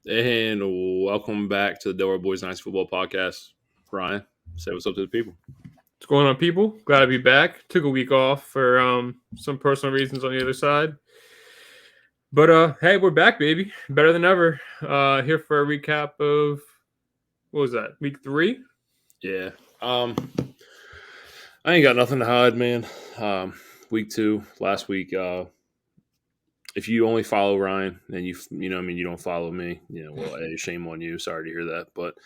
And welcome back to the Delaware Boys Nice Football Podcast. Ryan, say what's up to the people. What's going on, people? Glad to be back. Took a week off for some personal reasons on the other side. But hey, we're back, baby. Better than ever. Here for a recap of what was that? Week 3? Yeah. I ain't got nothing to hide, man. Week 2, last week. If you only follow Ryan, then you don't follow me. Well, hey, shame on you. Sorry to hear that. But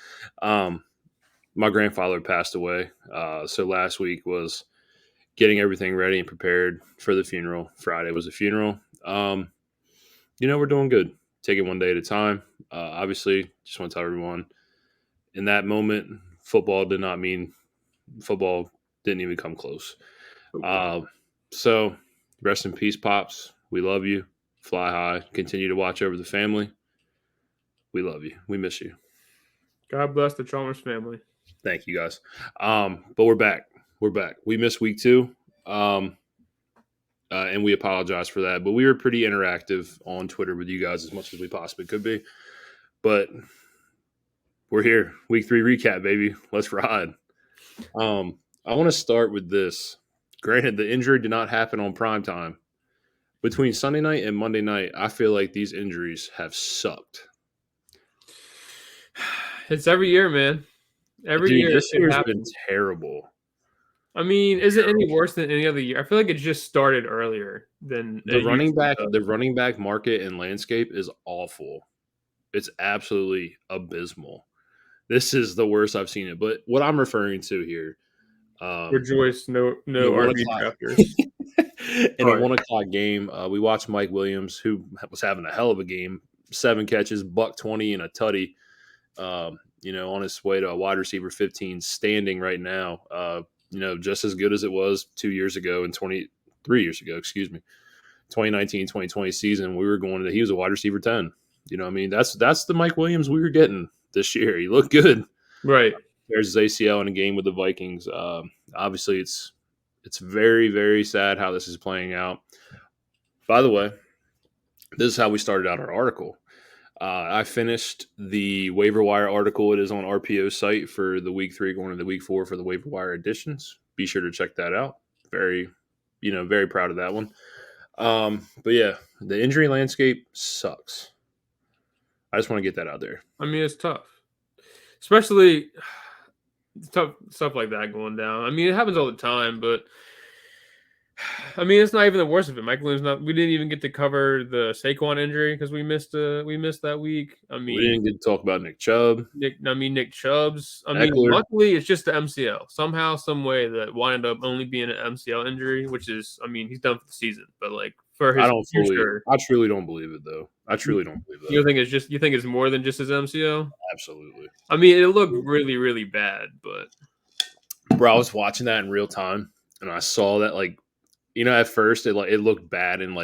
my grandfather passed away. So last week was getting everything ready and prepared for the funeral. Friday was the funeral. We're doing good. Take it one day at a time. Obviously, just want to tell everyone in that moment, football didn't even come close. So rest in peace, Pops. We love you. Fly high. Continue to watch over the family. We love you. We miss you. God bless the Chalmers family. Thank you, guys. But we're back. We missed week 2. And we apologize for that. But we were pretty interactive on Twitter with you guys as much as we possibly could be. But we're here. Week 3 recap, baby. Let's ride. I want to start with this. Granted, the injury did not happen on prime time. Between Sunday night and Monday night, I feel like these injuries have sucked. It's every year, man. Every year. This year's been terrible. I mean, is it any worse than any other year? I feel like it just started earlier than the running back market and landscape is awful. It's absolutely abysmal. This is the worst I've seen it. But what I'm referring to here, rejoice, no RB drafters. In a 1 o'clock game, we watched Mike Williams, who was having a hell of a game, 7 catches, $120 and a tutty. On his way to a wide receiver 15, standing right now. Just as good as it was 2 years ago and 3 years ago, 2019, 2020 season. He was a wide receiver 10. That's the Mike Williams we were getting this year. He looked good. Right. There's his ACL in a game with the Vikings. Obviously, it's very, very sad how this is playing out. By the way, this is how we started out our article. I finished the waiver wire article. It is on RPO's site for the week 3 going into week 4 for the waiver wire editions. Be sure to check that out. Very proud of that one. But yeah, the injury landscape sucks. I just want to get that out there. I mean, it's tough, especially tough stuff like that going down. I mean, it happens all the time, but I mean, it's not even the worst of it. Mike Williams we didn't even get to cover the Saquon injury because we missed that week. I mean, we didn't get to talk about Nick Chubb. Nick Chubb's. Luckily, it's just the MCL. Somehow, some way that wound up only being an MCL injury, which is, he's done for the season. But for his future, I truly don't believe it, though. I truly don't believe that. You think it's more than just his MCL? Absolutely. I mean, it looked really, really bad, but bro, I was watching that in real time, and I saw that at first it looked bad in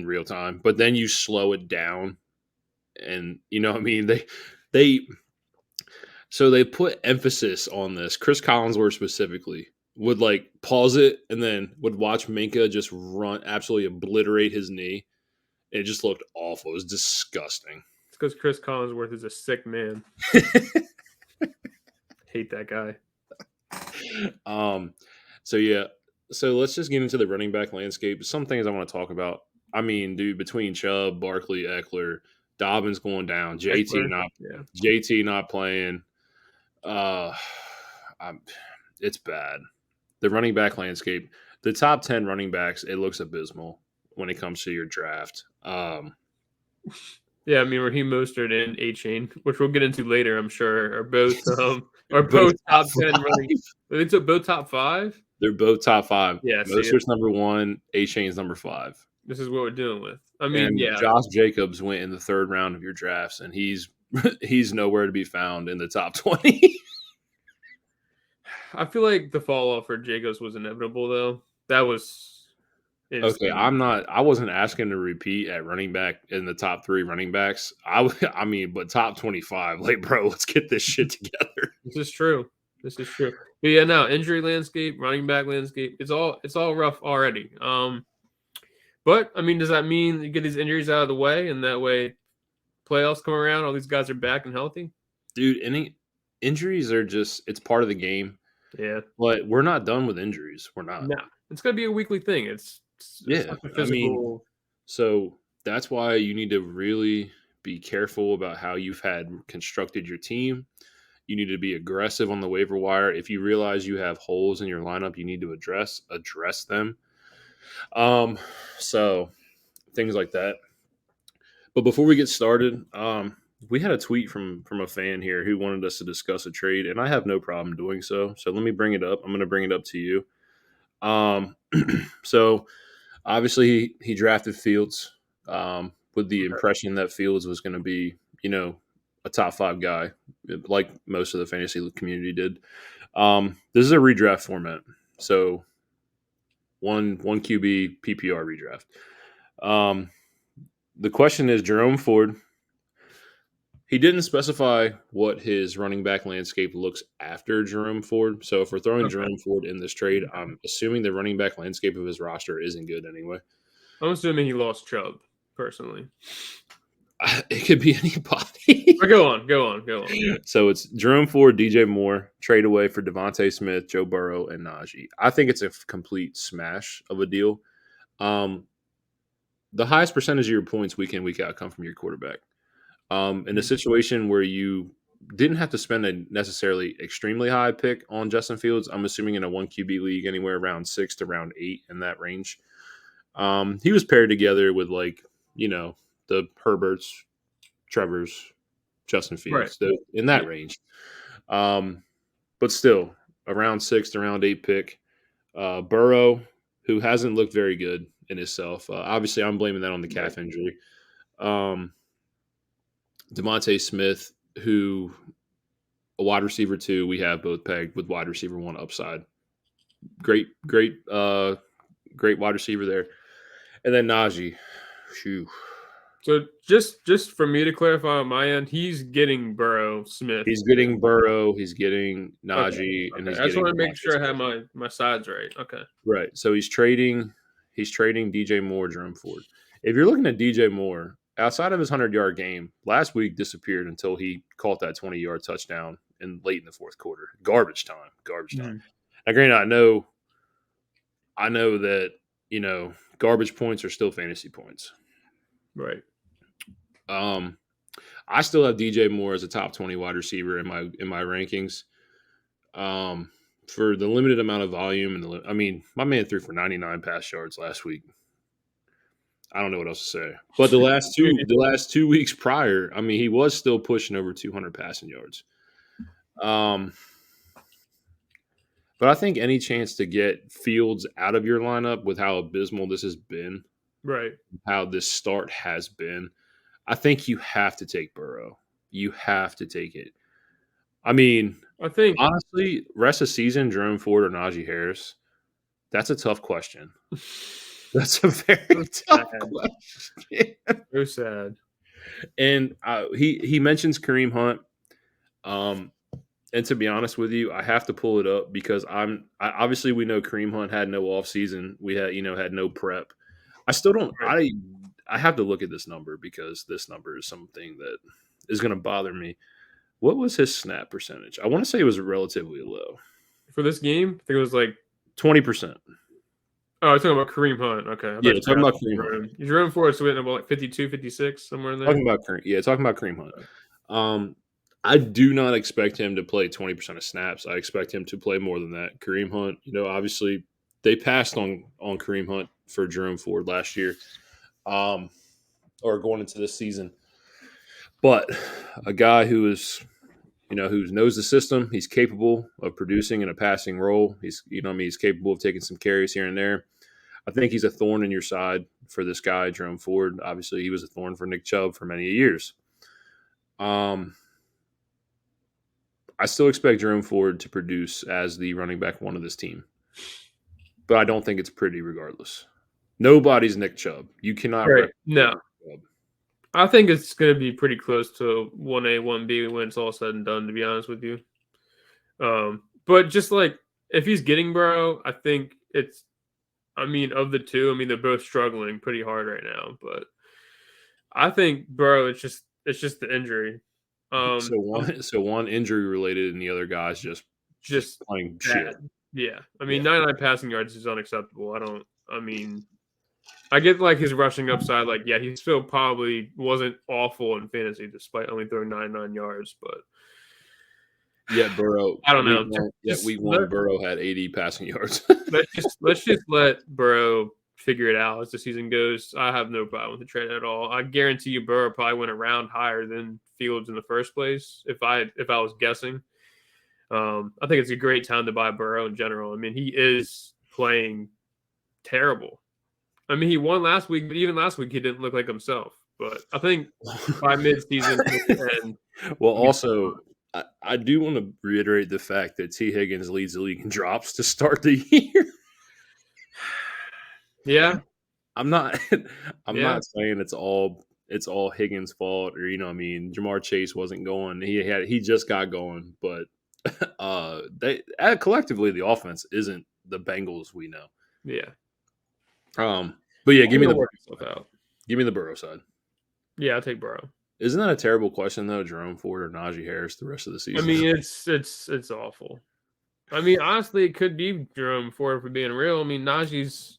real time, but then you slow it down, and they put emphasis on this. Chris Collinsworth specifically would pause it and then would watch Minka just absolutely obliterate his knee. It just looked awful. It was disgusting. It's because Chris Collinsworth is a sick man. Hate that guy. So yeah. So let's just get into the running back landscape. Some things I want to talk about. I mean, dude, between Chubb, Barkley, Eckler, Dobbins going down, JT not playing. It's bad. The running back landscape, the top 10 running backs, it looks abysmal when it comes to your draft. Yeah, Raheem Mostert and Achane, which we'll get into later, I'm sure, are both top 10 running. They took both top 5. They're both top 5. Yeah, Mostert's number 1, Achane's number 5. This is what we're dealing with. Josh Jacobs went in the 3rd round of your drafts, and he's nowhere to be found in the top 20. I feel like the fall off for Jacobs was inevitable, though. That was insane. Okay. I wasn't asking to repeat at running back in the top 3 running backs. But top 25, bro, let's get this shit together. This is true. But yeah, no, injury landscape, running back landscape, it's all rough already. But does that mean you get these injuries out of the way and that way playoffs come around, all these guys are back and healthy. Dude, any injuries are just it's part of the game. Yeah. But we're not done with injuries. We're not. No, it's gonna be a weekly thing. It's Yeah. such a I mean, physical. so that's why you need to really be careful about how you've had constructed your team. You need to be aggressive on the waiver wire. If you realize you have holes in your lineup, you need to address them. So things like that. But before we get started, we had a tweet from a fan here who wanted us to discuss a trade, and I have no problem doing so. So let me bring it up. I'm going to bring it up to you. So obviously he drafted Fields with the impression that Fields was going to be, a top 5 guy, like most of the fantasy community did. This is a redraft format, so one QB PPR redraft. The question is Jerome Ford. He didn't specify what his running back landscape looks after Jerome Ford. So if we're throwing Jerome Ford in this trade, I'm assuming the running back landscape of his roster isn't good anyway. I'm assuming he lost Chubb, personally. It could be anybody. Go on. So it's Jerome Ford, DJ Moore, trade away for Devontae Smith, Joe Burrow, and Najee. I think it's a complete smash of a deal. The highest percentage of your points week in, week out come from your quarterback. In a situation where you didn't have to spend a necessarily extremely high pick on Justin Fields, I'm assuming in a 1 QB league, anywhere around 6 to around 8 in that range. He was paired together with the Herberts, Trevors, Justin Fields, in that range. But still, around 6 to around 8 pick. Burrow, who hasn't looked very good in himself. Obviously, I'm blaming that on the calf injury. Devontae Smith, who a wide receiver 2, we have both pegged with wide receiver 1 upside. Great wide receiver there. And then Najee. Phew. So just for me to clarify on my end, he's getting Burrow, Smith. He's getting Burrow. He's getting Najee, and he's I just want to getting make sure I have my sides right. Okay. Right. So he's trading DJ Moore, Jerome Ford. If you're looking at DJ Moore, outside of his 100-yard game, last week disappeared until he caught that 20-yard touchdown late in the fourth quarter. Garbage time. Mm-hmm. Now, granted, I know that, garbage points are still fantasy points. Right. I still have DJ Moore as a top 20 wide receiver in my rankings. For the limited amount of volume my man threw for 99 pass yards last week. I don't know what else to say. But the last 2 weeks prior, he was still pushing over 200 passing yards. But I think any chance to get Fields out of your lineup with how abysmal this has been, right, how this start has been, I think you have to take Burrow. You have to take it. I think honestly, rest of season, Jerome Ford or Najee Harris, that's a tough question. That's a very tough question. So sad. And he mentions Kareem Hunt. And to be honest with you, I have to pull it up because obviously we know Kareem Hunt had no offseason. We had no prep. I still don't. I have to look at this number because this number is something that is going to bother me. What was his snap percentage? I want to say it was relatively low. For this game, I think it was like 20%. Oh, I'm talking about Kareem Hunt. Okay. Yeah, talking about Kareem Hunt. He's running for us about like 52, 56, somewhere in there. Talking about Kareem Hunt. I do not expect him to play 20% of snaps. I expect him to play more than that. Kareem Hunt, obviously they passed on Kareem Hunt for Jerome Ford last year, or going into this season. But a guy who is, who knows the system, he's capable of producing in a passing role. He's capable of taking some carries here and there. I think he's a thorn in your side for this guy, Jerome Ford. Obviously, he was a thorn for Nick Chubb for many years. I still expect Jerome Ford to produce as the running back 1 of this team. But I don't think it's pretty regardless. Nobody's Nick Chubb. You cannot. Right. No. I think it's going to be pretty close to 1A, 1B when it's all said and done, to be honest with you. But just like, if he's getting Burrow, I think it's, of the two, they're both struggling pretty hard right now. But I think Burrow, it's just, It's just the injury. So one injury related, and the other guy's just Just playing shit. bad. Yeah. I mean, Yeah. 99 passing yards is unacceptable. I get like his rushing upside. Like, yeah, he still probably wasn't awful in fantasy despite only throwing 99 yards. But Yeah, Burrow. I don't Week know. one. Yeah, Just week one. Burrow had 80 passing yards. let's just let Burrow figure it out as the season goes. I have no problem with the trade at all. I guarantee you, Burrow probably went a round higher than Fields in the first place. If I was guessing, I think it's a great time to buy Burrow in general. I mean, he is playing terrible. I mean, he won last week, but even last week he didn't look like himself. But I think by mid-season, and Well, also, I do want to reiterate the fact that T. Higgins leads the league in drops to start the year. yeah, I'm not I'm yeah, not saying it's all Higgins' fault, or I mean, Jamar Chase wasn't going. He just got going, but they collectively the offense isn't the Bengals we know. yeah. But yeah, It'll work itself out. give me the Burrow side. Yeah, I'll take Burrow. Isn't that a terrible question though, Jerome Ford or Najee Harris the rest of the season? I mean, it's awful. I mean, honestly, it could be Jerome Ford for being real. I mean, Najee's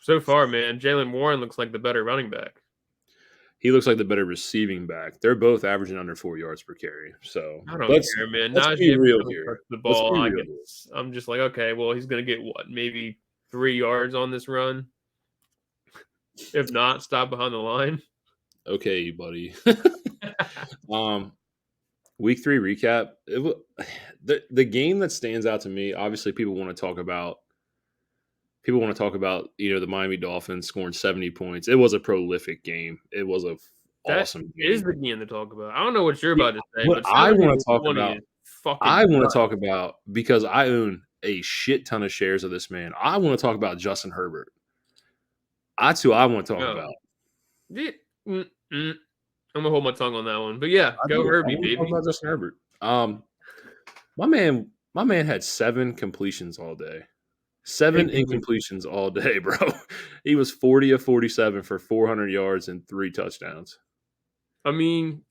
so far, man. Jalen Warren looks like the better running back. He looks like the better receiving back. They're both averaging under 4 yards per carry. So I don't care, man. let's Najee be every real time he here. touches the Let's ball, be I real. guess I'm just like, okay, well, he's gonna get what, maybe 3 yards on this run. If not, stop behind the line. Okay, buddy. Week 3 recap. The game that stands out to me. Obviously, people want to talk about. The Miami Dolphins scoring 70 points. It was a prolific game. It was a That awesome is game. the game to talk about. I don't know what you're about to say, What but I want to talk 70-20 about, is fucking I want nuts. to talk about because I own a shit ton of shares of this man. I want to talk about Justin Herbert. That's who I want to talk about. Yeah. I'm gonna hold my tongue on that one, but yeah, go Herbie, baby. Talk about Justin Herbert. My man had 7 completions all day. 7 incompletions all day, bro. He was 40 of 47 for 400 yards and 3 touchdowns. I mean,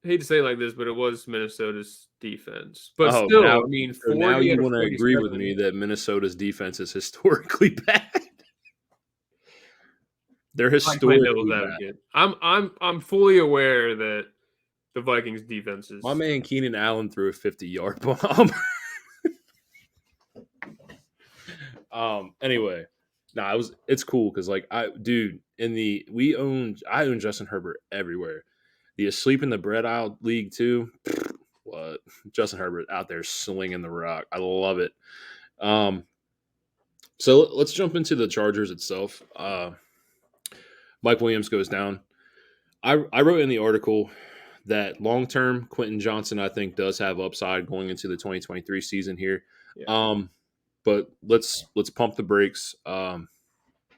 I hate to say it like this, but it was Minnesota's defense. But still, now, I mean, so now you want to agree with 47. me that Minnesota's defense is historically bad. They're historically bad. I'm fully aware that the Vikings defense is. My man Keenan Allen threw a 50-yard bomb. Anyway, it's cool because I own Justin Herbert everywhere. The asleep in the bread aisle league too. What Justin Herbert out there slinging the rock. I love it. So let's jump into the Chargers itself. Mike Williams goes down. I wrote in the article that long term Quentin Johnson I think does have upside going into the 2023 season here. Yeah. But let's pump the brakes. A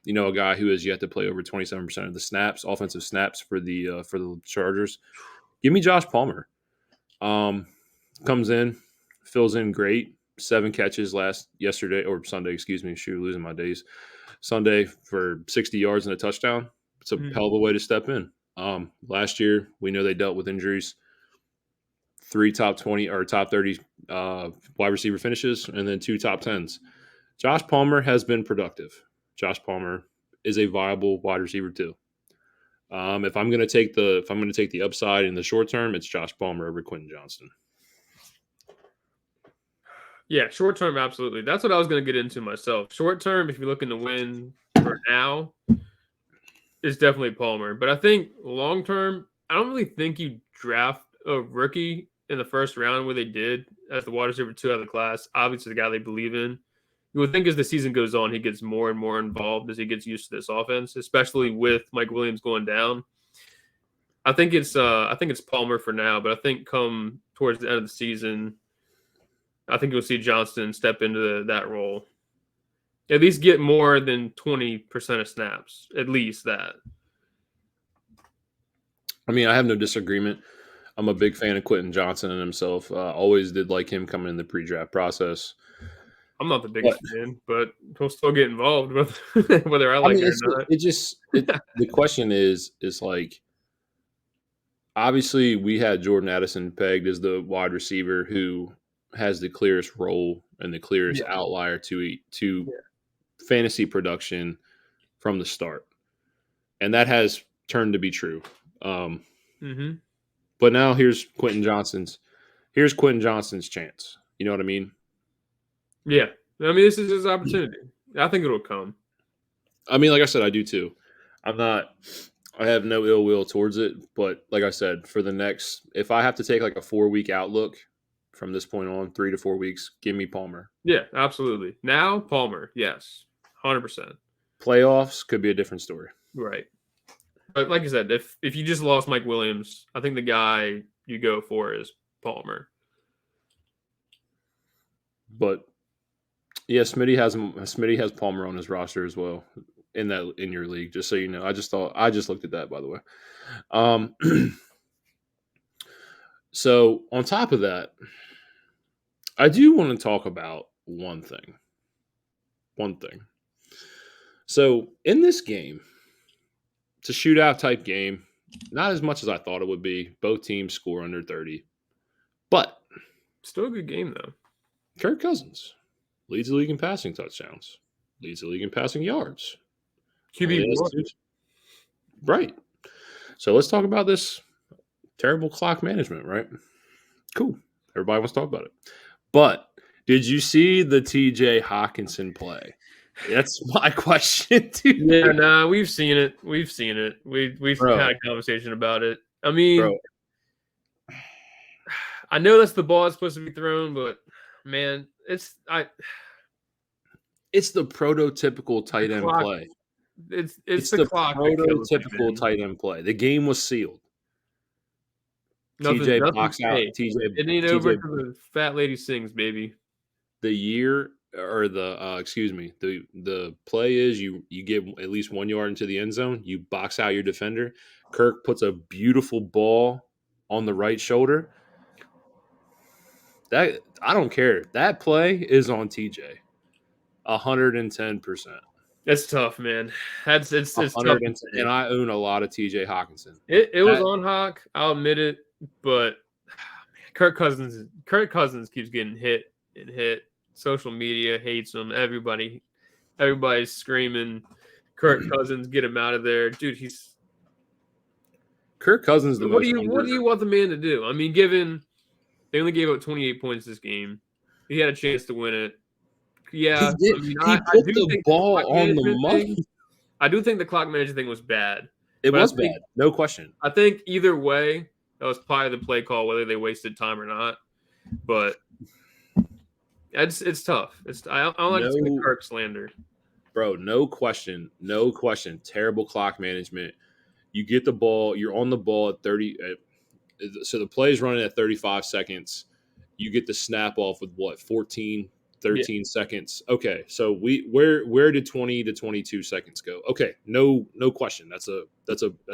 guy who has yet to play over 27% of the offensive snaps for the Chargers. Give me Josh Palmer. Comes in, fills in great. 7 catches Sunday, losing my days. Sunday for 60 yards and a touchdown. It's a hell of a way to step in. Last year, we know they dealt with injuries. 3 top 20 or top 30 wide receiver finishes, and then 2 top 10s. Josh Palmer has been productive. Josh Palmer is a viable wide receiver too. If I'm going to take the upside in the short term, it's Josh Palmer over Quentin Johnston. Yeah, short term, absolutely. That's what I was going to get into myself. Short term, if you're looking to win for now, it's definitely Palmer. But I think long term, I don't really think you draft a rookie in the first round where they did as the wide receiver 2 out of the class. Obviously, the guy they believe in. You would think as the season goes on, he gets more and more involved as he gets used to this offense, especially with Mike Williams going down. I think it's Palmer for now, but I think come towards the end of the season, I think you'll see Johnston step into that role. At least get more than 20% of snaps. At least that. I mean, I have no disagreement. I'm a big fan of Quentin Johnson and himself. Always did like him coming in the pre-draft process. I'm not the biggest fan, but he'll still get involved whether I like it or not. The question is like, obviously we had Jordan Addison pegged as the wide receiver who has the clearest role and the clearest Yeah. outlier to Yeah. fantasy production from the start, and that has turned to be true. Um, Mm-hmm. but now here's Quentin Johnston's chance. You know what I mean? Yeah. I mean, this is his opportunity. I think it'll come. I mean, like I said, I do too. I'm not. I have no ill will towards it, but like I said, for the next, if I have to take like a 4 week outlook from this point on, 3 to 4 weeks, give me Palmer. Yeah, absolutely. Now, Palmer, yes, 100%. Playoffs could be a different story. Right. But like I said, if you just lost Mike Williams, I think the guy you go for is Palmer. But yeah, Smitty has Palmer on his roster as well in your league. Just so you know, I just looked at that, by the way. So on top of that, I do want to talk about one thing. So in this game, it's a shootout type game. Not as much as I thought it would be. Both teams score under 30. But Still a good game, though. Kirk Cousins leads the league in passing touchdowns, leads the league in passing yards. Only has QB1. two. Right. So let's talk about this terrible clock management, right? Cool. Everybody wants to talk about it. But did you see the TJ Hawkinson play? That's my question, dude. Yeah, nah, we've seen it. We've had a conversation about it. I mean, I know that's the ball that's supposed to be thrown, but man, it's the prototypical tight end play. It's the clock that kills you, prototypical man. tight end play. The game was sealed. Nothing, TJ box out. hey, TJ. it ain't over till the fat lady sings, baby. The year or the play is you get at least 1 yard into the end zone. You box out your defender. Kirk puts a beautiful ball on the right shoulder. That I don't care. That play is on TJ. 110%. That's tough, man. It's tough. And I own a lot of TJ Hawkinson. It was on Hawk. I'll admit it, but Kirk Cousins keeps getting hit and hit. Social media hates him. Everybody's screaming, "Kirk Cousins, get him out of there, dude." Kirk Cousins. What do you want the man to do? I mean, given they only gave up 28 points this game, he had a chance to win it. Yeah, he put the ball on the money. I do think the clock management thing was bad. It was bad, no question. I think either way, that was probably the play call, whether they wasted time or not. But it's tough. I don't like to see the Kirk slander. Bro, no question. Terrible clock management. You get the ball, you're on the ball at 30. So the play is running at 35 seconds. You get the snap off with what, 13 seconds. Okay, so where did 20 to 22 seconds go? Okay, no question. That's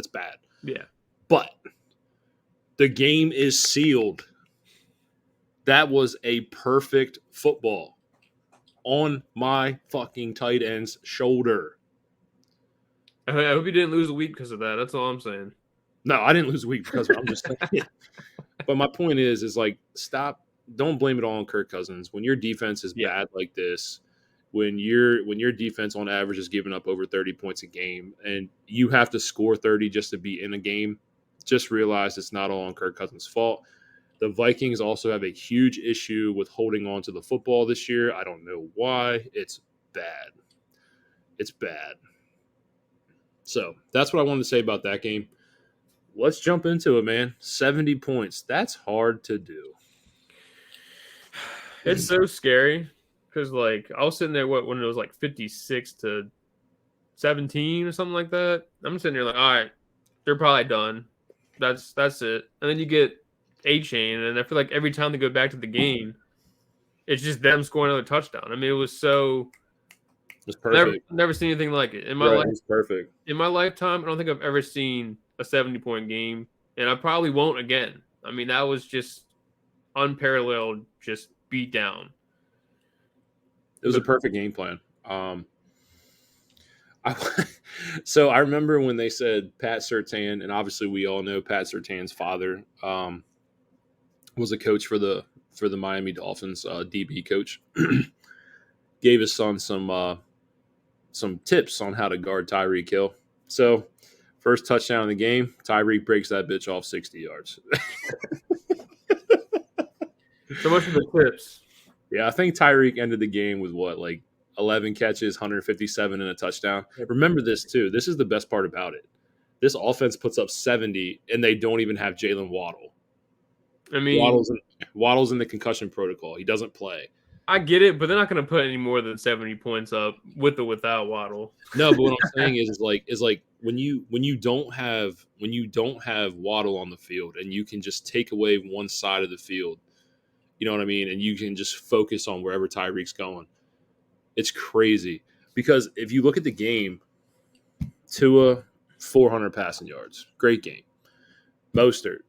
bad. Yeah. But the game is sealed. That was a perfect football on my fucking tight end's shoulder. I hope you didn't lose a week because of that. That's all I'm saying. No, I didn't lose a week because of it. I'm just saying. But my point is like, stop. Don't blame it all on Kirk Cousins. When your defense is bad like this, when your defense on average is giving up over 30 points a game, and you have to score 30 just to be in a game, just realize it's not all on Kirk Cousins' fault. The Vikings also have a huge issue with holding on to the football this year. I don't know why. It's bad. It's bad. So that's what I wanted to say about that game. Let's jump into it, man. 70 points. That's hard to do. It's so scary because, like, I was sitting there when it was like 56-17 or something like that. I'm sitting there like, all right, they're probably done. That's it. And then you get Achane, and I feel like every time they go back to the game, it's just them scoring another touchdown. I mean, it was so. It's perfect. Never seen anything like it in my life. It's perfect. In my lifetime, I don't think I've ever seen a 70-point game, and I probably won't again. I mean, that was just unparalleled, just beat down. It was a perfect game plan. I, so I remember when they said Pat Surtain, and obviously we all know Pat Surtain's father was a coach for the Miami Dolphins, DB coach. Gave his son some tips on how to guard Tyreek Hill. So first touchdown in the game, Tyreek breaks that bitch off 60 yards. So much for the tips. Yeah, I think Tyreek ended the game with what, like 11 catches, 157 and a touchdown. Remember this too. This is the best part about it. This offense puts up 70 and they don't even have Jalen Waddle. I mean, Waddle's in the concussion protocol. He doesn't play. I get it, but they're not going to put any more than 70 points up with or without Waddle. No, but what I'm saying is like when you don't have Waddle on the field and you can just take away one side of the field, you know what I mean, and you can just focus on wherever Tyreek's going. It's crazy because if you look at the game, Tua 400 passing yards, great game. Mostert,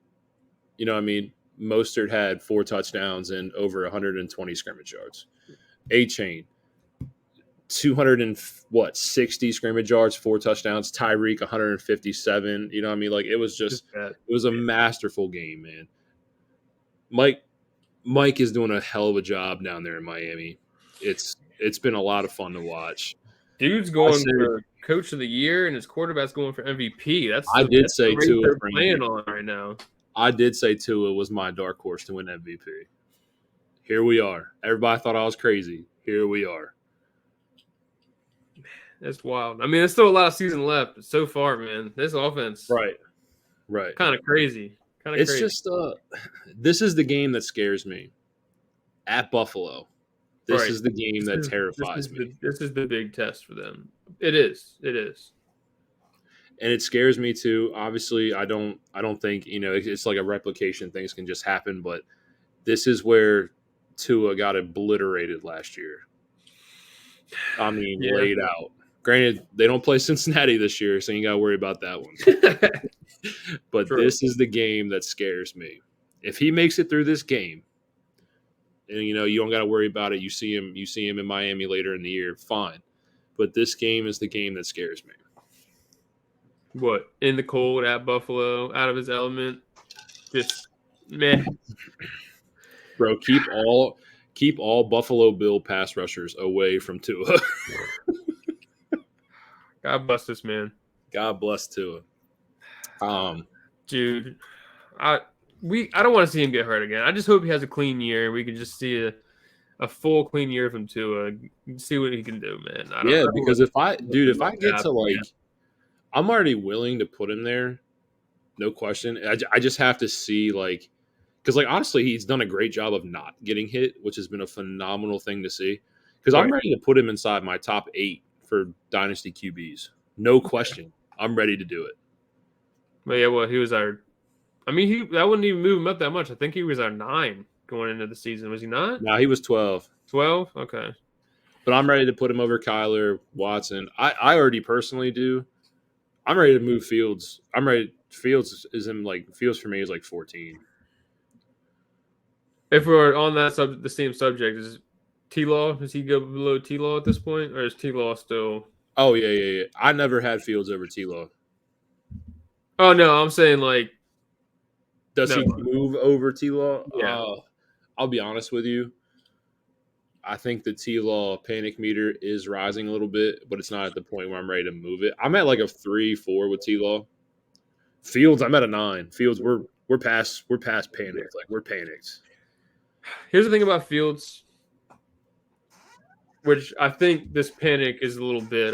you know what I mean. Mostert had 4 touchdowns and over 120 scrimmage yards. Achane, 260 scrimmage yards, 4 touchdowns. Tyreek 157. You know what I mean? Like it was it was a masterful game, man. Mike is doing a hell of a job down there in Miami. It's been a lot of fun to watch. Dude's going for coach of the year, and his quarterback's going for MVP. I did say Tua playing on right now. I did say Tua was my dark horse to win MVP. Here we are. Everybody thought I was crazy. Here we are. That's wild. I mean, there's still a lot of season left, but so far, man, this offense, right, kind of crazy. It's just this is the game that scares me. At Buffalo, this is the game that terrifies me. This is the big test for them. It is. And it scares me too. Obviously, I don't think, it's like a replication. Things can just happen, but this is where Tua got obliterated last year. I mean, laid out. Granted, they don't play Cincinnati this year, so you got to worry about that one. But this is the game that scares me. If he makes it through this game, and you don't got to worry about it. You see him in Miami later in the year, fine. But this game is the game that scares me. What, in the cold at Buffalo, out of his element, just meh. Bro, keep all Buffalo Bill pass rushers away from Tua. God bless this man. God bless Tua. Dude, I don't want to see him get hurt again. I just hope he has a clean year. We can just see a full clean year from Tua. See what he can do, man. Because if I get to I'm already willing to put him there, no question. I just have to see because honestly, he's done a great job of not getting hit, which has been a phenomenal thing to see. Because I'm ready to put him inside my top 8 for dynasty QBs, no question. I'm ready to do it. But yeah, he was our. I mean, that wouldn't even move him up that much. I think he was our 9 going into the season. Was he not? No, he was 12. 12? Okay. But I'm ready to put him over Kyler, Watson. I already personally do. I'm ready to move Fields. I'm ready. Fields for me is 14. If we're on the same subject, is T-Law? Does he go below T-Law at this point, or is T-Law still? Oh yeah. I never had Fields over T-Law. Oh no, I'm saying does he move over T-Law? Yeah. I'll be honest with you. I think the T-Law panic meter is rising a little bit, but it's not at the point where I'm ready to move it. I'm at a 3-4 with T-Law. Fields, I'm at a 9. Fields, we're past panic. We're panicked. Here's the thing about Fields, which I think this panic is a little bit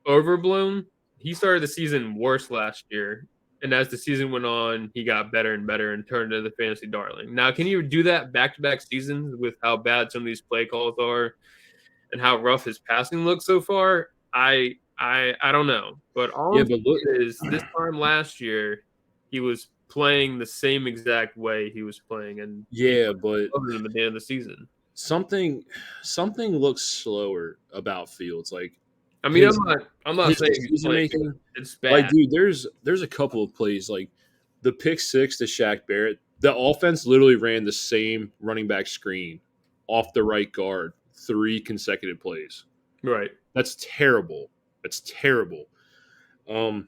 overblown. He started the season worse last year, and as the season went on, he got better and better and turned into the fantasy darling. Now, can you do that back-to-back seasons with how bad some of these play calls are and how rough his passing looks so far? I don't know. But all is this time last year, he was playing the same exact way he was playing, and but other than the end of the season, something looks slower about Fields. I mean, I'm not saying it's bad. Dude, there's a couple of plays the pick 6 to Shaq Barrett. The offense literally ran the same running back screen off the right guard 3 consecutive plays. Right. That's terrible. It's terrible. Um,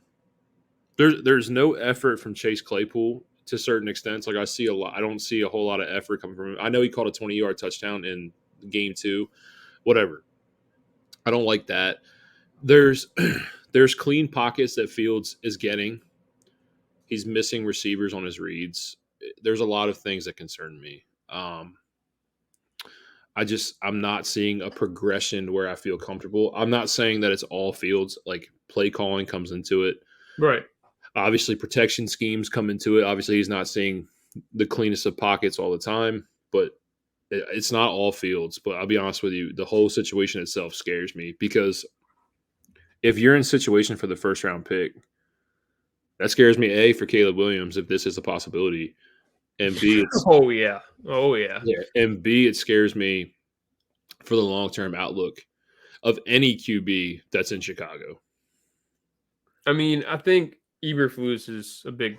there's no effort from Chase Claypool to certain extents. Like I don't see a whole lot of effort coming from him. I know he caught a 20-yard touchdown in game 2, whatever. I don't like that. There's there's clean pockets that Fields is getting. He's missing receivers on his reads. There's a lot of things that concern me. I'm not seeing a progression where I feel comfortable. I'm not saying that it's all Fields. Like play calling comes into it. Right. Obviously, protection schemes come into it. Obviously, he's not seeing the cleanest of pockets all the time, but it's not all Fields. But I'll be honest with you, the whole situation itself scares me because if you're in a situation for the first round pick, that scares me. A, for Caleb Williams, if this is a possibility, and B, Oh yeah. and B, it scares me for the long term outlook of any QB that's in Chicago. I mean, I think Eberflus is a big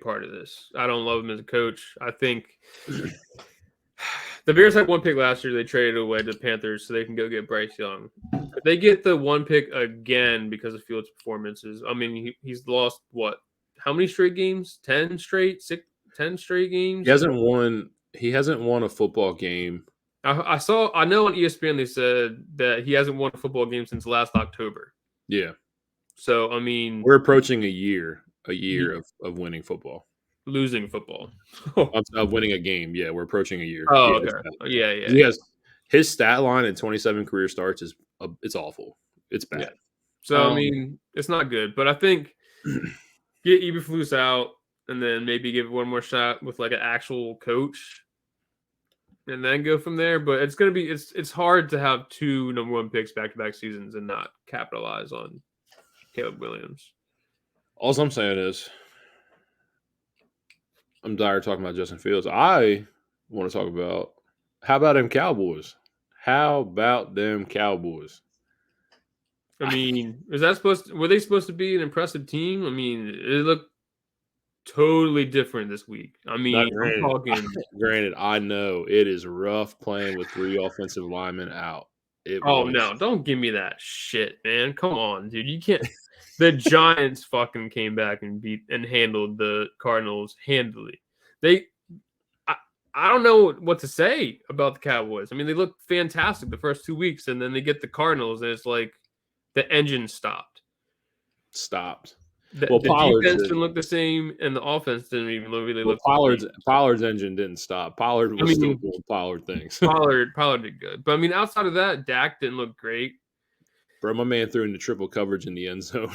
part of this. I don't love him as a coach. I think the Bears had 1 pick last year. They traded away to the Panthers so they can go get Bryce Young. If they get the 1 pick again because of Fields' performances, I mean, he's lost what? How many straight games? 10 straight? 10 straight games? He hasn't won a football game. I know on ESPN they said that he hasn't won a football game since last October. Yeah. So, I mean, We're approaching a year of winning football. Losing football. Of winning a game. Yeah, we're approaching a year. Oh, okay. Yeah. Yes. His stat line in 27 career starts it's awful. It's bad. Yeah. So, I mean, it's not good. But I think get Eberflus out and then maybe give it one more shot with like an actual coach and then go from there. But it's going to be it's hard to have 2 number 1 picks back-to-back seasons and not capitalize on Caleb Williams. All I'm saying is I'm tired of talking about Justin Fields. I want to talk about how about them Cowboys? How about them Cowboys? I mean, were they supposed to be an impressive team? I mean, it looked totally different this week. I mean, Granted, I know it is rough playing with 3 offensive linemen out. No, don't give me that shit, man. Come on, dude. You can't. The Giants fucking came back and handled the Cardinals handily. I don't know what to say about the Cowboys. I mean, they looked fantastic the first 2 weeks, and then they get the Cardinals, and it's like the engine stopped. The defense didn't look the same, and the offense didn't even really look. Pollard's engine didn't stop. Pollard was still doing Pollard things. Pollard did good, but I mean, outside of that, Dak didn't look great. Bro, my man threw into triple coverage in the end zone.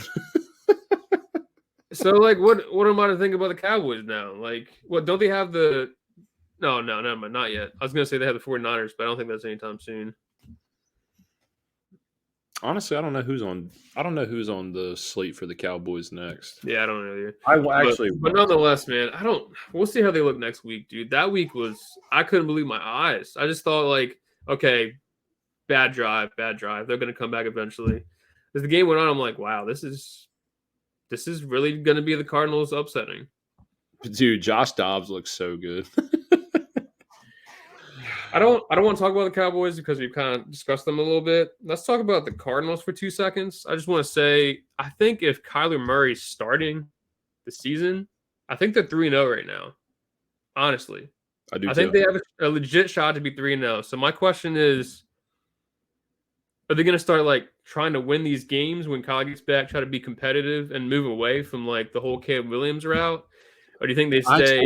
So, like, what am I to think about the Cowboys now? Like, what don't they have the? No, not yet. I was gonna say they have the 49ers, but I don't think that's anytime soon. Honestly, I don't know who's on the slate for the Cowboys next. Yeah, I don't know either. But nonetheless, man, we'll see how they look next week, dude. That week I couldn't believe my eyes. I just thought, like, okay, bad drive. They're gonna come back eventually. As the game went on, I'm like, wow, this is really gonna be the Cardinals upsetting. Dude, Josh Dobbs looks so good. I don't want to talk about the Cowboys because we've kind of discussed them a little bit. Let's talk about the Cardinals for 2 seconds. I just want to say, I think if Kyler Murray's starting the season, I think they're 3-0 right now. Honestly. I think they have a legit shot to be 3-0. So my question is, are they going to start like trying to win these games when Kyler gets back, try to be competitive and move away from like the whole Caleb Williams route? Or do you think they stay?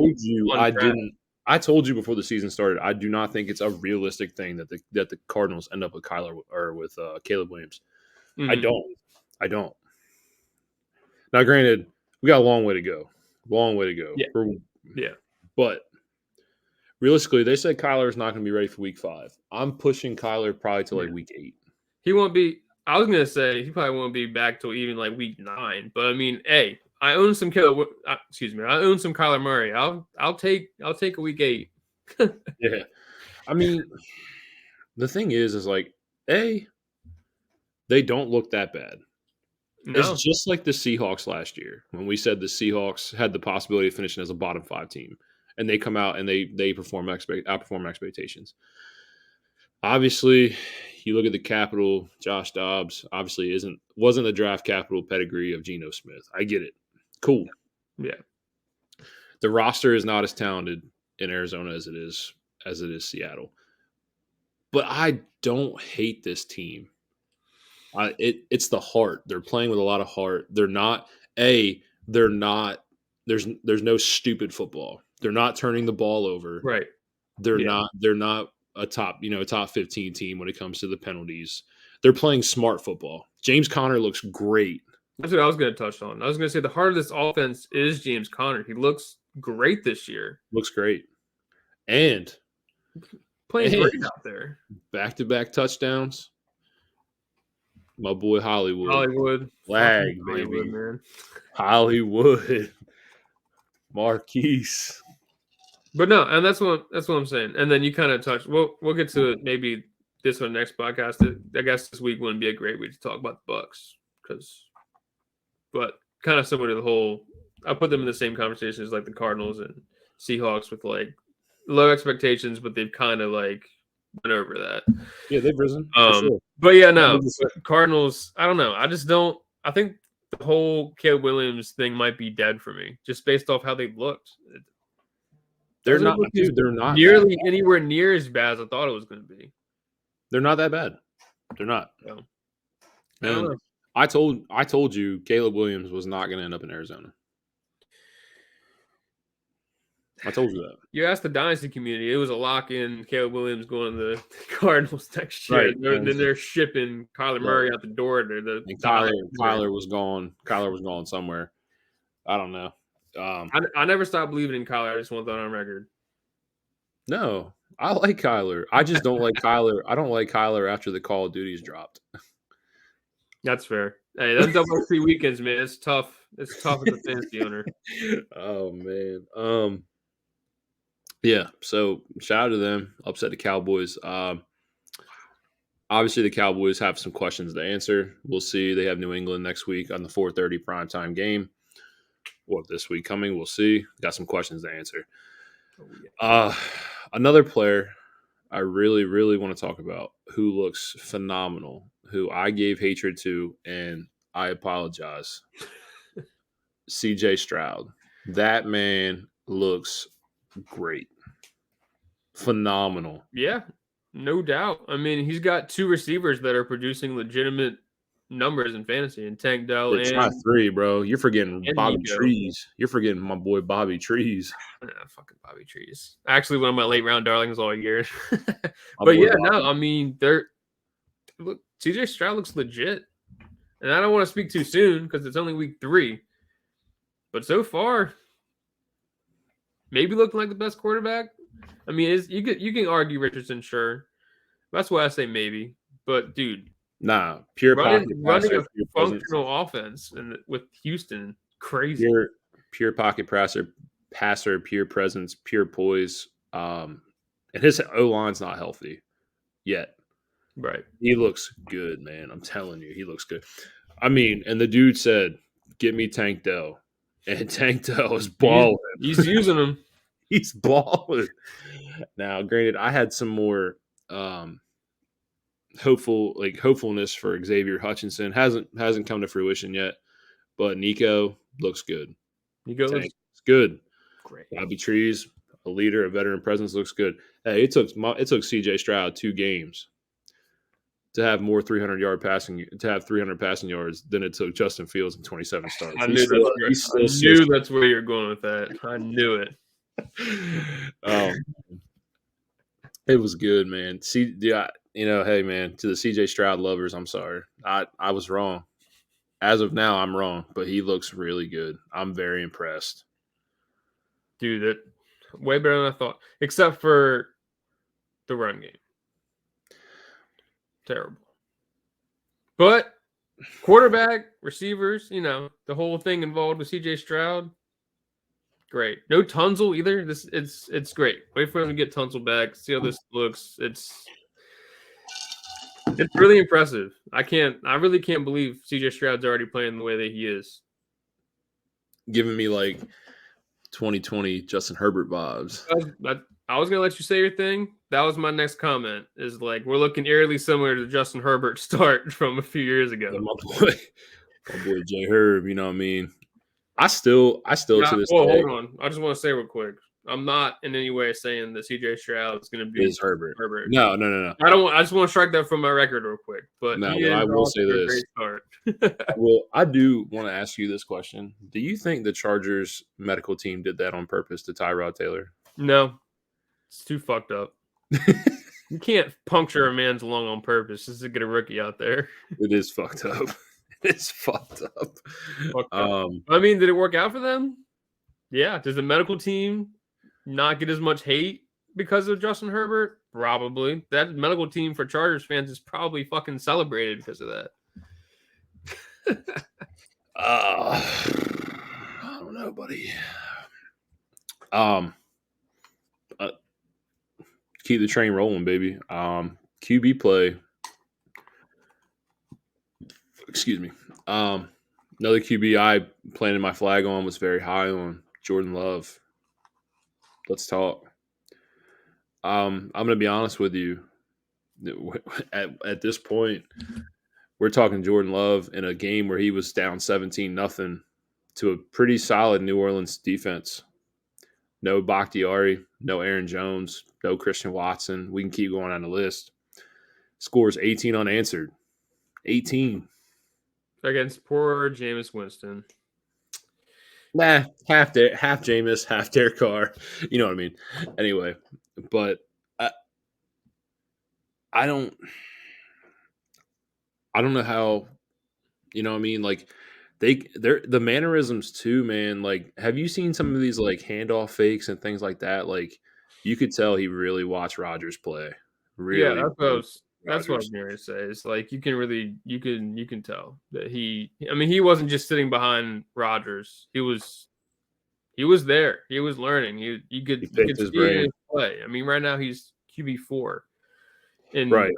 I told you before the season started, I do not think it's a realistic thing that the Cardinals end up with Kyler or with Caleb Williams. Mm-hmm. I don't. Now, granted, we got a long way to go. Yeah. But realistically, they said Kyler's not going to be ready for week 5. I'm pushing Kyler probably to like week 8. He won't be. I was going to say he probably won't be back till even like week 9. But I mean, hey. I own some Kyler Murray. I'll take a week 8. Yeah. I mean, the thing is like, they don't look that bad. No. It's just like the Seahawks last year when we said the Seahawks had the possibility of finishing as a bottom 5 team, and they come out and they outperform expectations. Obviously, you look at the capital, Josh Dobbs obviously wasn't the draft capital pedigree of Geno Smith. I get it. Cool. Yeah. The roster is not as talented in Arizona as it is Seattle. But I don't hate this team. It's the heart. They're playing with a lot of heart. They're not there's no stupid football. They're not turning the ball over. Right. They're not a top 15 team when it comes to the penalties. They're playing smart football. James Conner looks great. That's what I was going to touch on. I was going to say the heart of this offense is James Conner. He looks great this year. Looks great. And playing great out there. Back-to-back touchdowns. My boy Hollywood. Flag, baby. Man. Hollywood. Marquise. But no, and that's what I'm saying. And then you kind of touched. We'll get to it maybe this or next podcast. I guess this week wouldn't be a great week to talk about the Bucks but kind of similar to the whole. I put them in the same conversation as like the Cardinals and Seahawks with like low expectations, but they've kind of like went over that. Yeah, they've risen. Sure. But yeah, no, Cardinals. I don't know. I just don't. I think the whole Caleb Williams thing might be dead for me, just based off how they've looked. They're not nearly anywhere near as bad as I thought it was going to be. They're not that bad. They're not. No. And I told you Caleb Williams was not going to end up in Arizona. I told you that. You asked the dynasty community. It was a lock-in. Caleb Williams going to the Cardinals next year. Right. Then they're shipping Kyler Murray out the door. And Kyler was gone. Kyler was gone somewhere. I don't know. I never stopped believing in Kyler. I just want that on record. No, I like Kyler. I just don't like Kyler. I don't like Kyler after the Call of Duty's dropped. That's fair. Hey, them double C weekends, man. It's tough. It's tough as a fantasy owner. Oh man. Yeah. So shout out to them. Upset the Cowboys. Obviously the Cowboys have some questions to answer. We'll see. They have New England next week on the 4:30 primetime game. What this week coming? We'll see. Got some questions to answer. Another player I really, really want to talk about who looks phenomenal, who I gave hatred to, and I apologize. CJ Stroud. That man looks great. Phenomenal. Yeah, no doubt. I mean, he's got two receivers that are producing legitimate numbers in fantasy, and Tank Dell it's not three, bro. You're forgetting Bobby Trees. You're forgetting my boy Bobby Trees. Nah, fucking Bobby Trees. Actually, one of my late round darlings all year. But yeah, Bobby. No, I mean, look, CJ Stroud looks legit, and I don't want to speak too soon because it's only week 3. But so far, maybe looking like the best quarterback. I mean, you can argue Richardson, sure. That's why I say maybe. But dude. Nah, running a functional offense and with Houston, crazy. Pure pocket passer, pure presence, pure poise. And his O-line's not healthy yet. Right. He looks good, man. I'm telling you, he looks good. I mean, and the dude said, "Get me Tank Dell," and Tank Dell is balling. He's using him. He's balling. Now, granted, I had some more. Hopefulness for Xavier Hutchinson hasn't come to fruition yet, but Nico looks good. Nico looks good. Great. Bobby Trees, a leader, a veteran presence, looks good. Hey, it took CJ Stroud 2 games to have more 300 passing yards than it took Justin Fields in 27 starts. I knew that's where you're going with that. I knew it. It was good, man. Hey, man, to the CJ Stroud lovers, I'm sorry. I was wrong. As of now, I'm wrong, but he looks really good. I'm very impressed. Dude, that way better than I thought, except for the run game. Terrible. But quarterback, receivers, the whole thing involved with CJ Stroud, great. No Tunzel either. It's great. Wait for him to get Tunzel back. See how this looks. It's really impressive. I really can't believe CJ Stroud's already playing the way that he is. Giving me like 2020 Justin Herbert vibes. I was gonna let you say your thing. That was my next comment. Is like we're looking eerily similar to Justin Herbert start from a few years ago. Yeah, my boy J Herb. You know what I mean? I still to this Well, day hold on. I just want to say real quick. I'm not in any way saying that CJ Stroud is going to be is Herbert. Herbert. No. I just want to strike that from my record real quick. But No, he but is I will off say to a this. great start. Well, I do want to ask you this question. Do you think the Chargers medical team did that on purpose to Tyrod Taylor? No, it's too fucked up. You can't puncture a man's lung on purpose just to get a rookie out there. It is fucked up. It's fucked up. I mean, did it work out for them? Yeah. Does the medical team not get as much hate because of Justin Herbert? Probably. That medical team for Chargers fans is probably fucking celebrated because of that. I don't know, buddy. Keep the train rolling, baby. QB play. Excuse me. Another QB I planted my flag on was very high on Jordan Love. Let's talk. I'm going to be honest with you. At this point, we're talking Jordan Love in a game where he was down 17-0 to a pretty solid New Orleans defense. No Bakhtiari, no Aaron Jones, no Christian Watson. We can keep going on the list. Scores 18 unanswered. 18. Against poor Jameis Winston. Nah, half Jameis, half Derek Carr. You know what I mean? Anyway, but I don't know how, you know what I mean? Like they're the mannerisms too, man. Like, have you seen some of these like handoff fakes and things like that? Like, you could tell he really watched Rodgers play. Really, Yeah, that's what Rodgers. I'm going to say. It's like you can tell that he wasn't just sitting behind Rodgers. He was there. He was learning. You could picked his see it in brain. his play. I mean, right now he's QB4. And Right.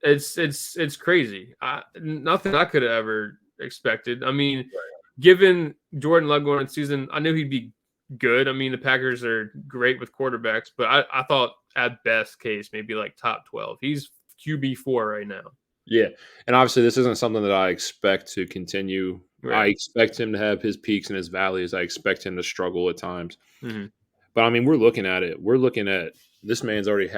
it's crazy. Nothing I could have ever expected. I mean, given Jordan Love going into the season, I knew he'd be good. I mean, the Packers are great with quarterbacks, but I thought at best case maybe like top 12. He's QB4 right now. Yeah, and obviously this isn't something that I expect to continue. Right. I expect him to have his peaks and his valleys. I expect him to struggle at times. Mm-hmm. But I mean, we're looking at it. We're looking at this man's already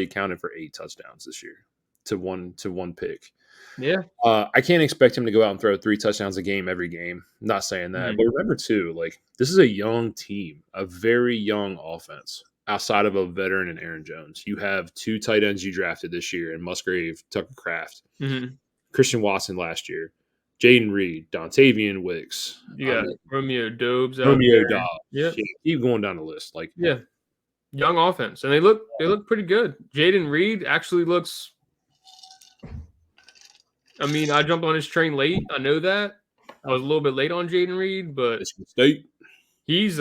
accounted for 8 touchdowns this year to one pick. Yeah. I can't expect him to go out and throw 3 touchdowns a game every game. I'm not saying that, Mm-hmm. but remember too, like this is a young team, a very young offense. Outside of a veteran and Aaron Jones, you have 2 tight ends you drafted this year in Musgrave, Tucker Kraft, Christian Watson last year, Jaden Reed, Dontavian Wicks. Yeah, Romeo Dobbs. Romeo Dobbs. Yeah, keep going down the list. Like, yeah, young offense, and they look pretty good. Jaden Reed actually looks. I mean, I jumped on his train late. I know that I was a little bit late on Jaden Reed, but he's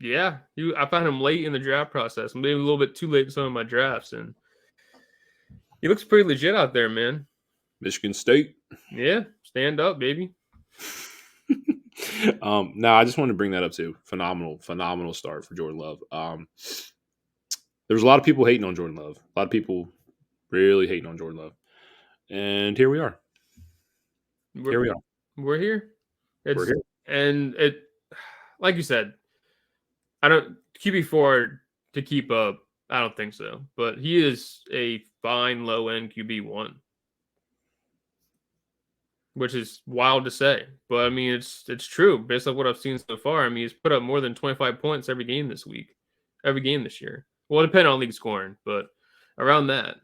yeah, I found him late in the draft process. Maybe a little bit too late in some of my drafts, and he looks pretty legit out there, man. Michigan State. Yeah, stand up, baby. No, I just wanted to bring that up too. Phenomenal start for Jordan Love. There was a lot of people hating on Jordan Love. A lot of people really hating on Jordan Love. And here we are. We're here. We're here. And it, like you said, I don't QB4 to keep up. I don't think so, but he is a fine low end QB1, which is wild to say. But I mean, it's true based on what I've seen so far. I mean, he's put up more than 25 points every game this year. Well, depending on league scoring, but around that.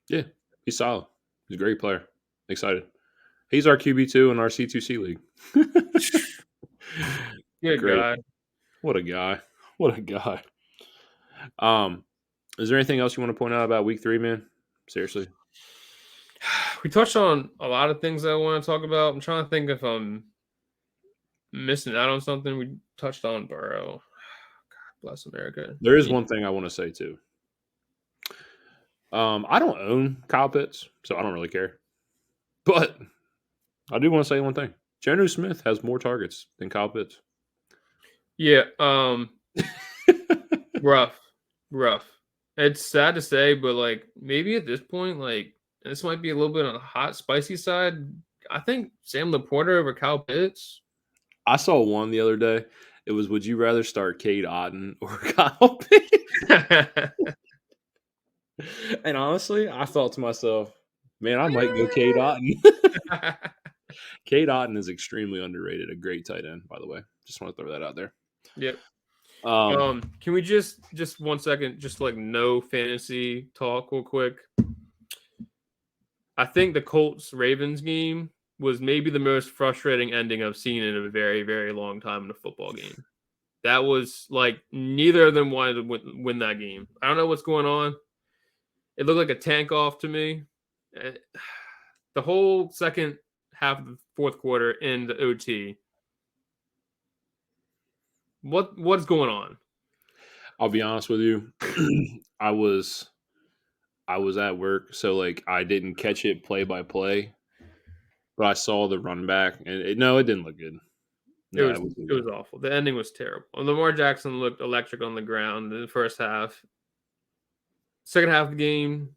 Yeah, he's solid. He's a great player. Excited. He's our QB2 in our C2C league. Good Great. guy. What a guy. Is there anything else you want to point out about week 3, man? Seriously. We touched on a lot of things I want to talk about. I'm trying to think if I'm missing out on something. We touched on Burrow. God bless America. There is one thing I want to say too. I don't own Kyle Pitts, so I don't really care. But I do want to say one thing. Jonnu Smith has more targets than Kyle Pitts. Yeah. Rough, rough. It's sad to say, but like maybe at this point, like this might be a little bit on the hot, spicy side. I think Sam Laporta over Kyle Pitts. I saw one the other day. It was, would you rather start Cade Otton or Kyle Pitts? And honestly, I thought to myself, man, I might go Cade Otton. Cade Otton is extremely underrated. A great tight end, by the way. Just want to throw that out there. Yep. Um, Can we just 1 second, just like no fantasy talk real quick? I think the Colts Ravens game was maybe the most frustrating ending I've seen in a very, very long time in a football game. That was like neither of them wanted to win that game. I don't know what's going on. It looked like a tank off to me. The whole second half of the fourth quarter in the OT. What's going on? I'll be honest with you. I was at work, so like I didn't catch it play by play, but I saw the run back, and no, it didn't look good. It No, was it wasn't it good. was awful. The ending was terrible. Lamar Jackson looked electric on the ground in the first half. Second half of the game,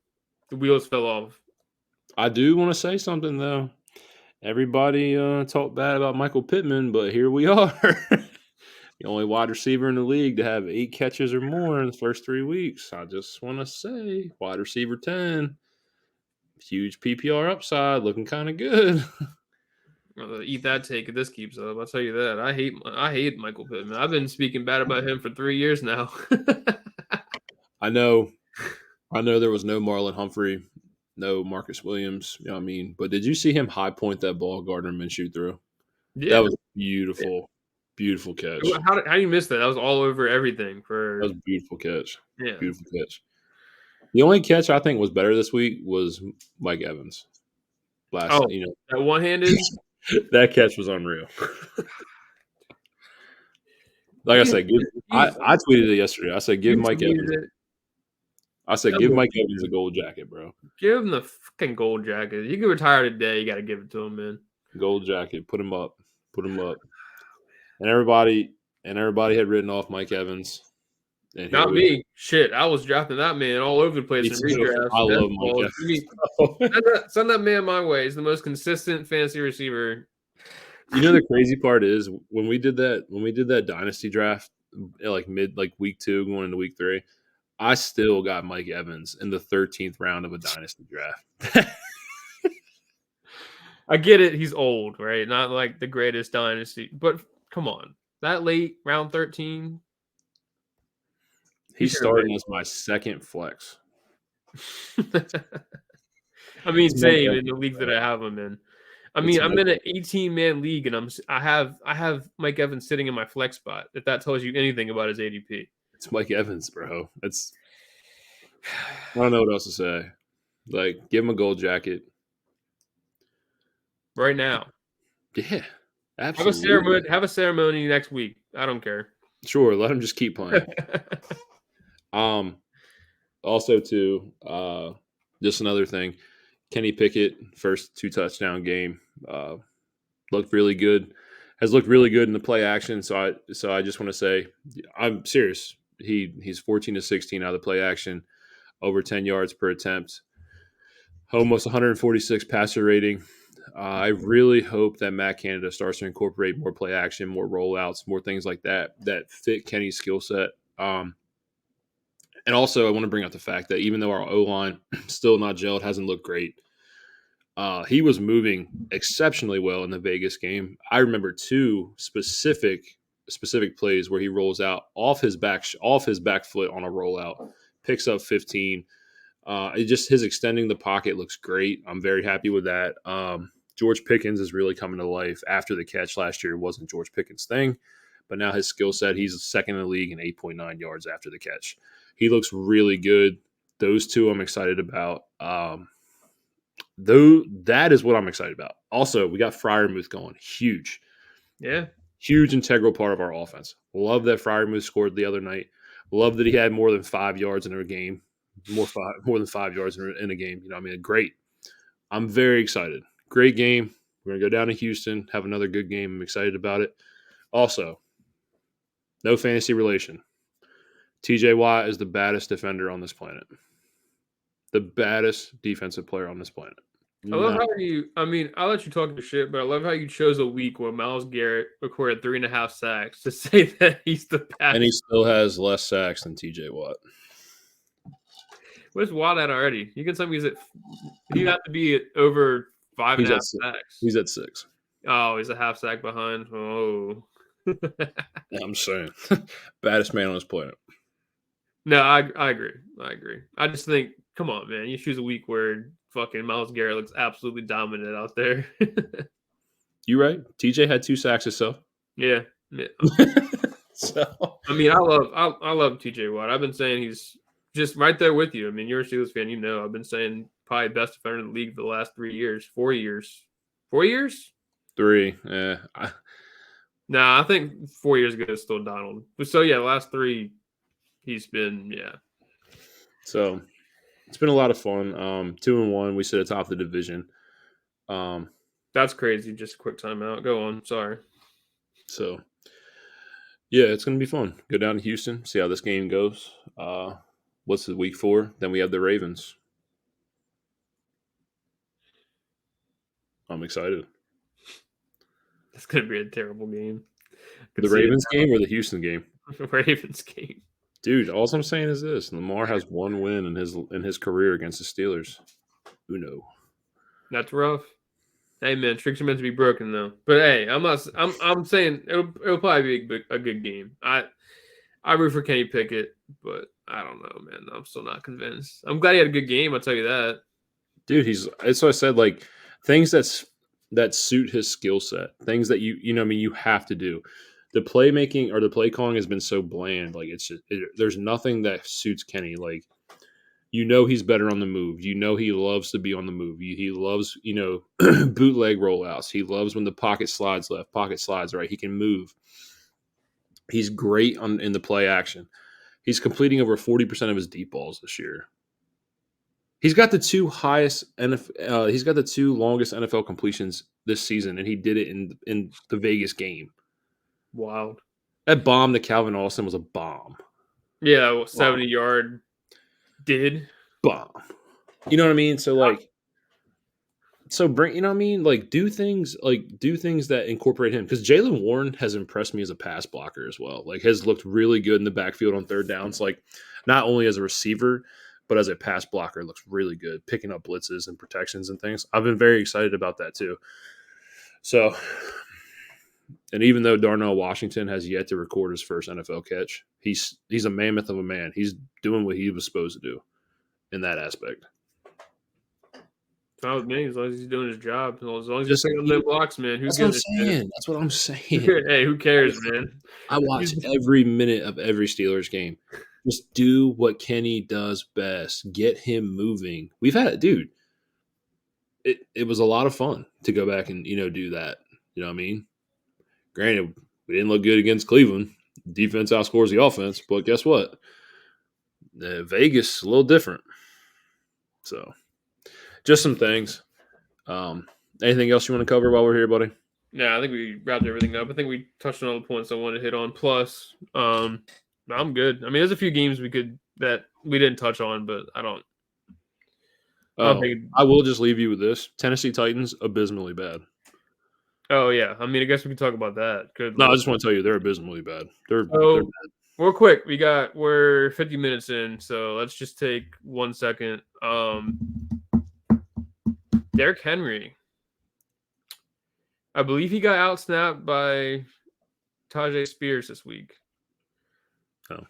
the wheels fell off. I do want to say something though. Everybody talked bad about Michael Pittman, but here we are. The only wide receiver in the league to have 8 catches or more in the first 3 weeks. I just want to say, wide receiver 10, huge PPR upside, looking kind of good. Eat that take if this keeps up. I'll tell you that. I hate Michael Pittman. I've been speaking bad about him for 3 years now. I know there was no Marlon Humphrey, no Marcus Williams, you know what I mean? But did you see him high point that ball Gardner Minshew threw? That Yeah. was beautiful. Beautiful catch. How do you miss that? That was all over everything That for was a beautiful catch. yeah. Beautiful catch. The only catch I think was better this week was Mike Evans. Oh, You that one-handed. know, that catch was unreal. Like I He, said, he I tweeted it yesterday. I said, give you Mike tweeted Evans. it. I said, give Mike Evans a Unbelievable. gold jacket, bro. Give him the fucking gold jacket. He can retire today. You got to give it to him, man. Gold jacket. Put him up. Put him up. And everybody had written off Mike Evans. And here Not we are. me. Shit, I was drafting that man all over the place Me in too. redrafts, I best love Mike balls. Evans. Send that man my way. He's the most consistent fantasy receiver. You know the crazy part is when we did that dynasty draft like week 2 going into week 3, I still got Mike Evans in the 13th round of a dynasty draft. I get it. He's old, right? Not like the greatest dynasty, but come on, that late round 13. He's starting as my second flex. I mean, It's Mike same in Evans, the leagues that bro. I have him in. I It's mean, I'm Mike in an 18-man league, and I have Mike Evans sitting in my flex spot. If that tells you anything about his ADP, It's Mike Evans, bro. I don't know what else to say. Like, give him a gold jacket. right now, Yeah, have a absolutely. ceremony. Have a ceremony next week. I don't care. Sure, let him just keep playing. Also, too, just another thing. Kenny Pickett, first 2 touchdown game, looked really good. Has looked really good in the play action. So I just want to say, I'm serious. He's 14 to 16 out of the play action, over 10 yards per attempt, almost 146 passer rating. I really hope that Matt Canada starts to incorporate more play action, more rollouts, more things like that fit Kenny's skill set. And also, I want to bring up the fact that even though our O line still not gelled, hasn't looked great, he was moving exceptionally well in the Vegas game. I remember 2 specific plays where he rolls out off his back foot on a rollout, picks up 15. His extending the pocket looks great. I'm very happy with that. George Pickens is really coming to life after the catch last year. It wasn't George Pickens' thing, but now his skill set, he's second in the league in 8.9 yards after the catch. He looks really good. Those 2 I'm excited about. Though that is what I'm excited about. Also, we got Freiermuth going. Yeah. Huge integral part of our offense. Love that Freiermuth scored the other night. Love that he had more than 5 yards in a game. More than 5 yards in a game. You know, I mean, great. I'm very excited. Great game. We're gonna go down to Houston, have another good game. I'm excited about it. Also, No fantasy relation. TJ Watt is the baddest defender on this planet. The baddest defensive player on this planet. I love No. how I'll let you talk your shit, but I love how you chose a week where Myles Garrett recorded 3.5 sacks to say that he's the best. And he still has less sacks than TJ Watt. Where's Watt at already? You can tell me he'd have to be at over 5.5 sacks. He's at 6. Oh, he's a half sack behind. Oh. I'm saying. Baddest man on this planet. No, I agree. I just think, come on, man. You choose a week where fucking Myles Garrett looks absolutely dominant out there. You right? TJ had 2 sacks himself. Yeah. So I mean, I love TJ Watt. I've been saying he's just right there with you. I mean, you're a Steelers fan, you know. I've been saying probably best defender in the league for the last 3 years, 4 years. 4 years? 3. Yeah. Nah, I think 4 years ago it's still Donald. So yeah, the last 3 he's been, yeah. So it's been a lot of fun. 2-1. We sit atop the division. That's crazy. Just a quick timeout. Go on. Sorry. So yeah, it's gonna be fun. Go down to Houston, see how this game goes. What's the week 4? Then we have the Ravens. I'm excited. It's gonna be a terrible game. The Ravens game or the Houston game? Ravens game. Dude, all I'm saying is this: Lamar has 1 win in his career against the Steelers. Uno. That's rough. Hey man, tricks are meant to be broken though. But hey, I'm saying it'll probably be a good game. I root for Kenny Pickett, but I don't know, man. I'm still not convinced. I'm glad he had a good game. I'll tell you that. Dude, that's what I said. Like things that suit his skill set, things that you have to do. The playmaking or the play calling has been so bland. Like there's nothing that suits Kenny. Like he's better on the move. He loves to be on the move. He loves bootleg rollouts. He loves when the pocket slides left, pocket slides right. He can move. He's great in the play action. He's completing over 40% of his deep balls this year. He's got the 2 he's got the 2 longest NFL completions this season, and he did it in the Vegas game. Wild. That bomb to Calvin Austin was a bomb. Yeah, 70-yard did bomb. You know what I mean? So bring, like do things that incorporate him, because Jaylen Warren has impressed me as a pass blocker as well. Like has looked really good in the backfield on third downs. Like not only as a receiver, but as a pass blocker, looks really good, picking up blitzes and protections and things. I've been very excited about that too. So, and even though Darnell Washington has yet to record his first NFL catch, he's a mammoth of a man. He's doing what he was supposed to do in that aspect. Not with me, as long as he's doing his job. As long as he's picking up the blocks, man. That's what I'm saying. That's what I'm saying. Hey, who cares, man? I watch every minute of every Steelers game. Just do what Kenny does best. Get him moving. We've had it, dude. It was a lot of fun to go back and do that. You know what I mean? Granted, we didn't look good against Cleveland. Defense outscores the offense, but guess what? Vegas a little different. So, just some things. Anything else you want to cover while we're here, buddy? Yeah, I think we wrapped everything up. I think we touched on all the points I wanted to hit on. Plus, I'm good. I mean, there's a few games that we didn't touch on, but I don't. I will just leave you with this: Tennessee Titans abysmally bad. Oh yeah, I mean, I guess we could talk about that. No, I just want to tell you they're abysmally bad. They're bad. Real quick, we're 50 minutes in, so let's just take 1 second. Derrick Henry, I believe he got outsnapped by Tajay Spears this week. Oh.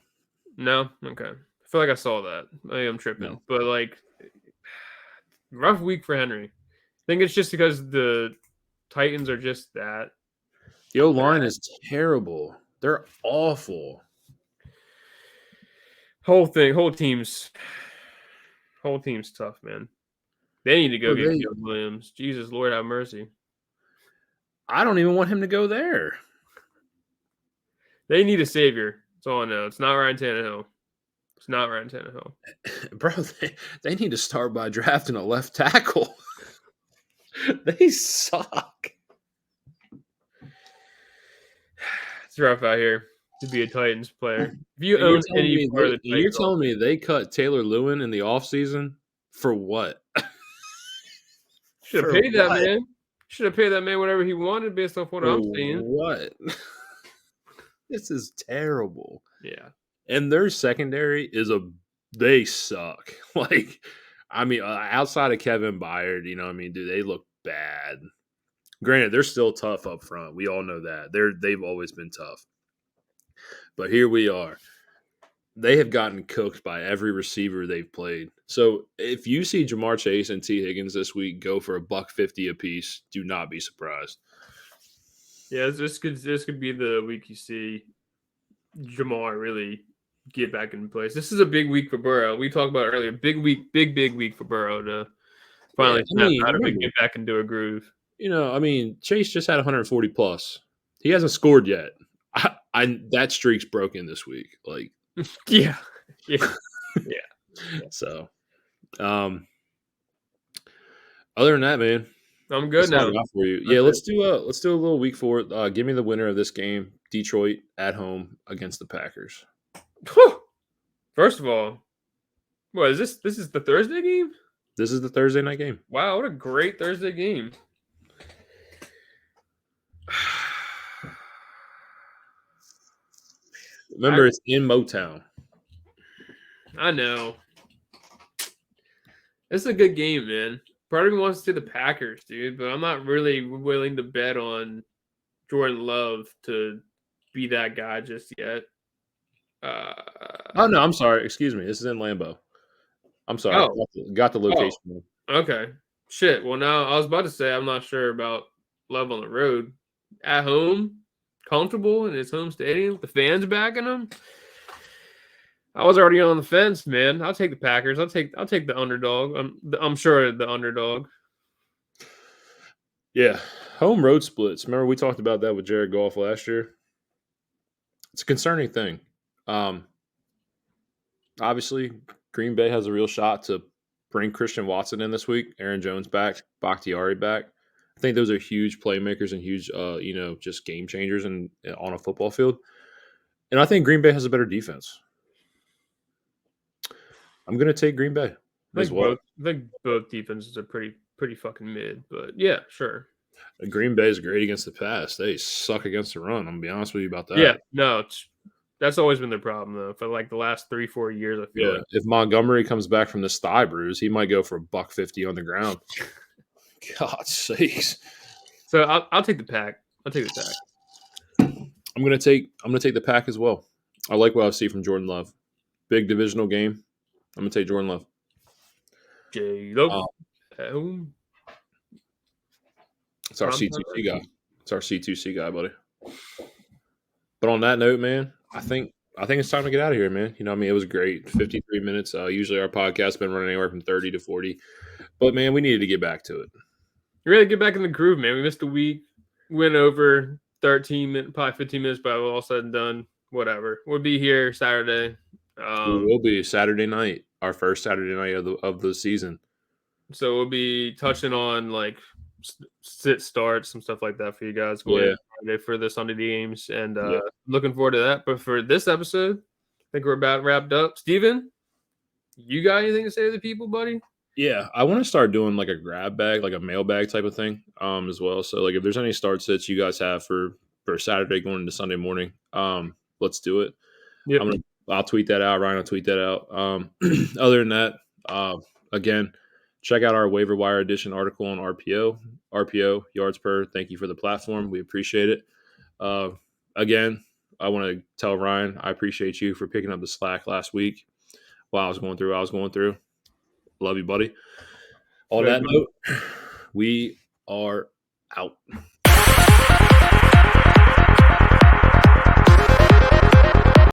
No? Okay. I feel like I saw that. I am tripping. No. But, rough week for Henry. I think it's just because the Titans are just that. The O-line is terrible. They're awful. Whole team's tough, man. They need to go get Caleb Williams. Jesus, Lord have mercy. I don't even want him to go there. They need a savior. That's all I know. It's not Ryan Tannehill. Bro, they need to start by drafting a left tackle. They suck. It's rough out here. to be a Titans player. If you And own any part of the you're Titans, telling me they cut Taylor Lewin in the offseason for what? should have For paid that what? man. Should have paid that man whatever he wanted based off what For I'm seeing. what? This is terrible. Yeah. And their secondary they suck. Like, I mean, outside of Kevin Byard, you know, what I mean, dude, they look bad. Granted, they're still tough up front. We all know that. They've always been tough. But here we are. They have gotten cooked by every receiver they've played. So if you see Jamar Chase and T. Higgins this week go for $150 apiece, do not be surprised. Yeah, this could be the week you see Jamar really get back in place. This is a big week for Burrow. We talked about earlier. Big week for Burrow to finally snap out of it and get back into a groove. You know, I mean, Chase just had 140 plus. He hasn't scored yet. That streak's broken this week. Like, yeah. So, other than that, man, I'm good now. For you. Yeah, let's do a little week 4. Give me the winner of this game, Detroit at home against the Packers. Whew. First of all, what is this? This is the Thursday game? This is the Thursday night game. Wow, what a great Thursday game. Remember, it's in Motown. I know. It's a good game, man. Part of me wants to see the Packers, dude, but I'm not really willing to bet on Jordan Love to be that guy just yet. Oh, no, I'm sorry. Excuse me. This is in Lambeau. I'm sorry. Oh. Got the location. Oh, okay. Shit. Well, now I was about to say I'm not sure about Love on the road. At home, comfortable in his home stadium, with the fans backing him. I was already on the fence, man. I'll take the Packers. I'll take the underdog. I'm sure the underdog. Yeah, home road splits. Remember we talked about that with Jared Goff last year. It's a concerning thing. Obviously, Green Bay has a real shot to bring Christian Watson in this week. Aaron Jones back, Bakhtiari back. I think those are huge playmakers and huge, just game changers on a football field. And I think Green Bay has a better defense. I'm going to take Green Bay as well. I think both defenses are pretty fucking mid, but yeah, sure. Green Bay is great against the pass. They suck against the run. I'm going to be honest with you about that. Yeah, no, that's always been their problem, though. For like the last 3-4 years, I feel like. If Montgomery comes back from this thigh bruise, he might go for $150 on the ground. God's sakes. So I'll take the Pack. I'll take the Pack. I'm gonna take the Pack as well. I like what I see from Jordan Love. Big divisional game. I'm gonna take Jordan Love. J-Lo. It's our C2C guy. It's our C2C guy, buddy. But on that note, man, I think it's time to get out of here, man. You know what I mean? It was great. 53 minutes. Usually our podcast's been running anywhere from 30 to 40. But, man, we needed to get back to it. Really get back in the groove, man. We missed a week. Went over 13 minutes, probably 15 minutes, but all said and done. Whatever. We'll be here Saturday. We will be Saturday night, our first Saturday night of the season. So we'll be touching on, like, sit starts, some stuff like that for you guys for the Sunday games, and looking forward to that. But for this episode, I think we're about wrapped up. Steven, you got anything to say to the people, buddy? Yeah, I want to start doing like a grab bag, like a mailbag type of thing, as well. So like if there's any start sits you guys have for Saturday going into Sunday morning, let's do it. Yep. I'll tweet that out. Ryan will tweet that out. Other than that, again, check out our waiver wire edition article on RPO yards per. Thank you for the platform. We appreciate it. Again, I want to tell Ryan, I appreciate you for picking up the slack last week while I was going through. Love you, buddy. On that note, we are out.